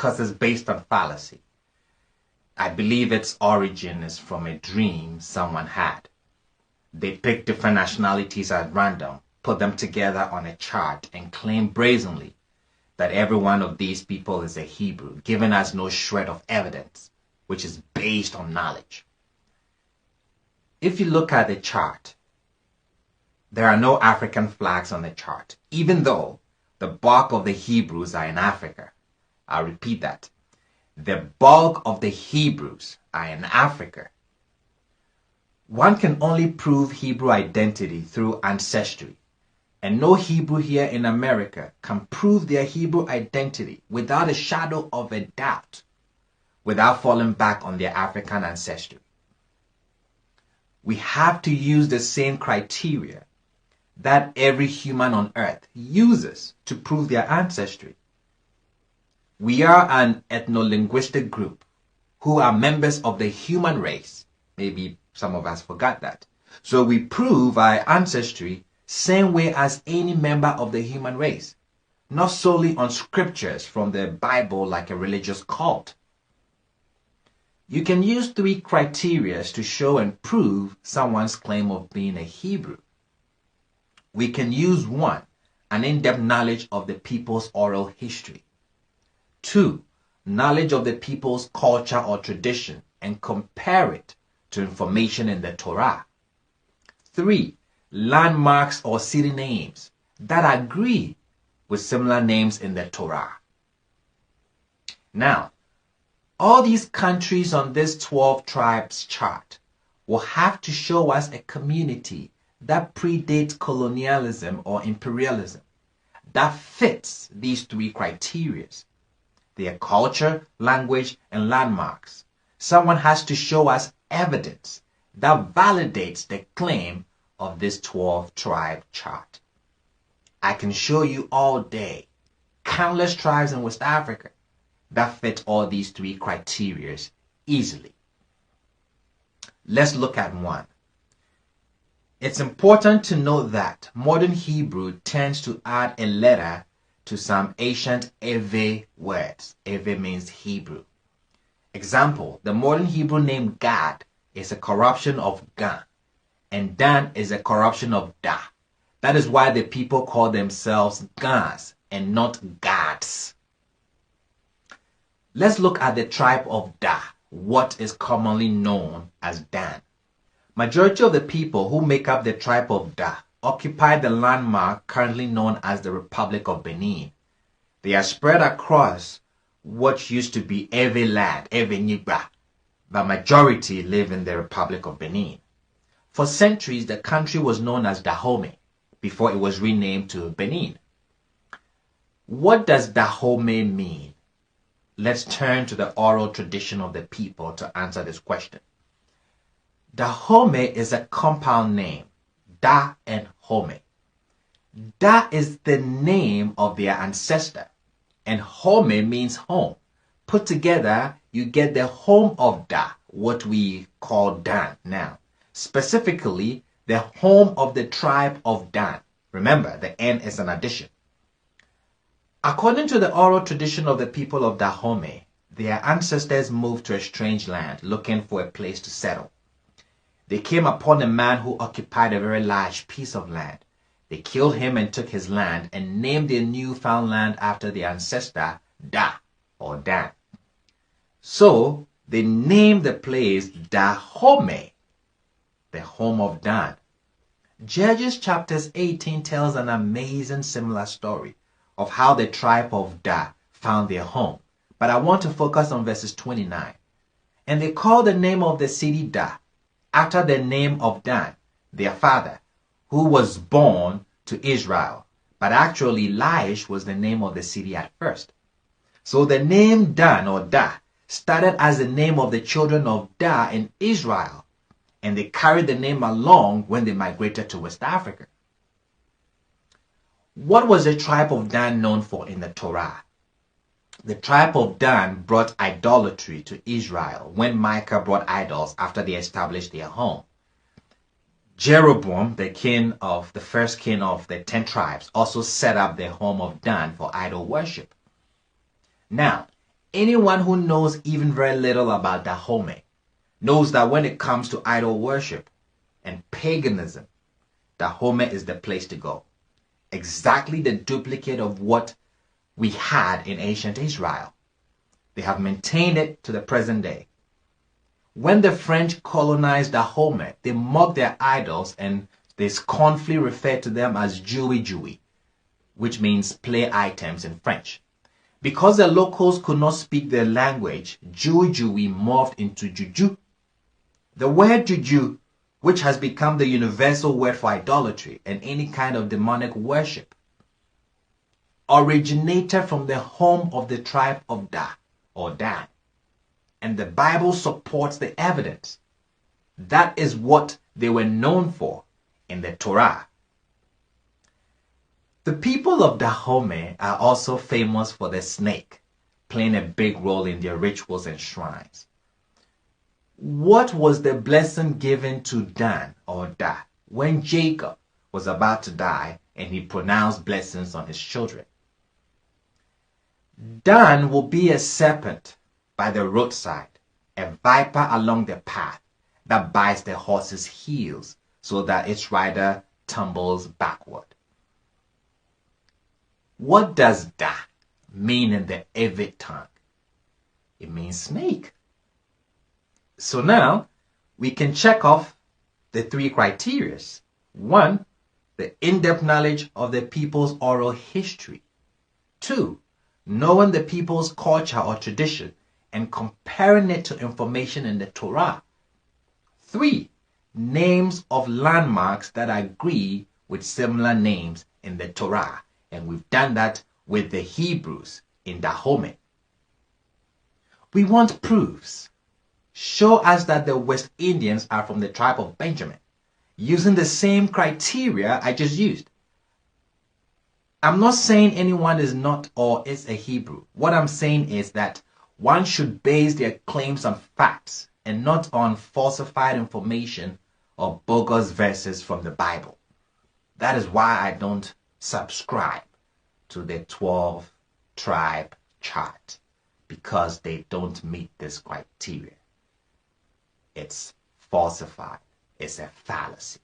because it's based on fallacy. I believe its origin is from a dream someone had. They picked different nationalities at random, put them together on a chart, and claimed brazenly that every one of these people is a Hebrew, giving us no shred of evidence, which is based on knowledge. If you look at the chart, there are no African flags on the chart, even though the bulk of the Hebrews are in Africa. I'll repeat that. The bulk of the Hebrews are in Africa. One can only prove Hebrew identity through ancestry, and no Hebrew here in America can prove their Hebrew identity without a shadow of a doubt, without falling back on their African ancestry. We have to use the same criteria that every human on earth uses to prove their ancestry. We are an ethno-linguistic group who are members of the human race. Maybe some of us forgot that. So we prove our ancestry same way as any member of the human race, not solely on scriptures from the Bible like a religious cult. You can use 3 criteria to show and prove someone's claim of being a Hebrew. We can use 1, an in-depth knowledge of the people's oral history. 2, knowledge of the people's culture or tradition and compare it to information in the Torah. 3, landmarks or city names that agree with similar names in the Torah. Now, all these countries on this 12 tribes chart will have to show us a community that predates colonialism or imperialism that fits these 3 criteria. Their culture, language, and landmarks. Someone has to show us evidence that validates the claim of this 12 tribe chart. I can show you all day countless tribes in West Africa that fit all these 3 criteria easily. Let's look at 1. It's important to note that modern Hebrew tends to add a letter to some ancient Ewe words. Ewe means Hebrew. Example, the modern Hebrew name Gad is a corruption of Gan, and Dan is a corruption of Da. That is why the people call themselves Gans and not Gads. Let's look at the tribe of Da, what is commonly known as Dan. Majority of the people who make up the tribe of Da occupy the landmark currently known as the Republic of Benin. They are spread across what used to be Ewe land, Ewe Nigba, but majority live in the Republic of Benin. For centuries, the country was known as Dahomey before it was renamed to Benin. What does Dahomey mean? Let's turn to the oral tradition of the people to answer this question. Dahomey is a compound name, Da and Home. Da is the name of their ancestor, and Home means home. Put together, you get the home of Da, what we call Dan now. Specifically, the home of the tribe of Dan. Remember, the N is an addition. According to the oral tradition of the people of Dahomey, their ancestors moved to a strange land looking for a place to settle. They came upon a man who occupied a very large piece of land. They killed him and took his land and named their newfound land after their ancestor Da or Dan. So they named the place Dahomey, the home of Dan. Judges chapters 18 tells an amazing similar story of how the tribe of Da found their home. But I want to focus on verses 29. And they called the name of the city Da, after the name of Dan, their father, who was born to Israel. But actually, Laish was the name of the city at first. So the name Dan or Da started as the name of the children of Da in Israel, and they carried the name along when they migrated to West Africa. What was the tribe of Dan known for in the Torah? The tribe of Dan brought idolatry to Israel when Micah brought idols after they established their home. Jeroboam, the first king of the 10 tribes, also set up the home of Dan for idol worship. Now, Anyone who knows even very little about Dahomey knows that when it comes to idol worship and paganism, Dahomey is the place to go. Exactly the duplicate of what we had in ancient Israel. They have maintained it to the present day. When the French colonized Dahomey, they mocked their idols and they scornfully referred to them as Jewy, which means play items in French. Because the locals could not speak their language, Jewy morphed into Juju. The word Juju, which has become the universal word for idolatry and any kind of demonic worship, originated from the home of the tribe of Da or Dan. And the Bible supports the evidence. That is what they were known for in the Torah. The people of Dahomey are also famous for the snake, playing a big role in their rituals and shrines. What was the blessing given to Dan or Da when Jacob was about to die and he pronounced blessings on his children? Dan will be a serpent by the roadside, a viper along the path that bites the horse's heels so that its rider tumbles backward. What does Da mean in the Evid tongue? It means snake. So now we can check off the 3 criteria. 1, the in-depth knowledge of the people's oral history. 2, knowing the people's culture or tradition and comparing it to information in the Torah. 3, names of landmarks that agree with similar names in the Torah. And we've done that with the Hebrews in Dahomey. We want proofs. Show us that the West Indians are from the tribe of Benjamin, using the same criteria I just used. I'm not saying anyone is not or is a Hebrew. What I'm saying is that one should base their claims on facts and not on falsified information or bogus verses from the Bible. That is why I don't subscribe to the 12 tribe chart, because they don't meet this criteria. It's falsified. It's a fallacy.